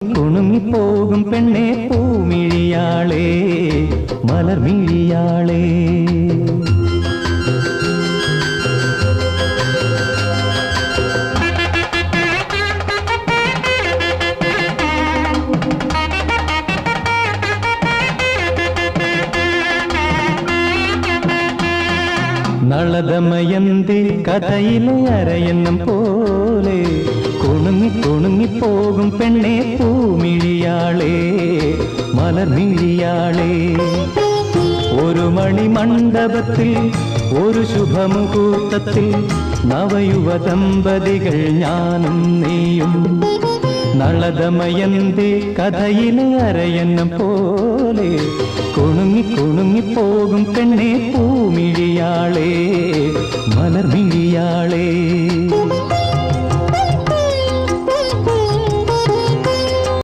കുണുങ്ങിപ്പോകും പെണ്ണെ പൂമിഴിയാളേ മലർമിഴിയാളേ. നളദമയന്തി കഥയിലെ അരയന്നം പോലെ കുണുങ്ങിപ്പോകും പെണ്ണെ പൂമിഴിയാളേ മലർമിഴിയാളേ. ഒരു മണിമണ്ഡപത്തിൽ ഒരു ശുഭമുഹൂർത്തത്തിൽ നവയുവ ദമ്പതികൾ ഞാനും നീയും. നളദമയന്തി കഥയിലെ അരയന്നം പോലെ കുണുങ്ങിപ്പോകും പെണ്ണെ പൂമിഴിയാളേ മലർമിഴിയാളേ.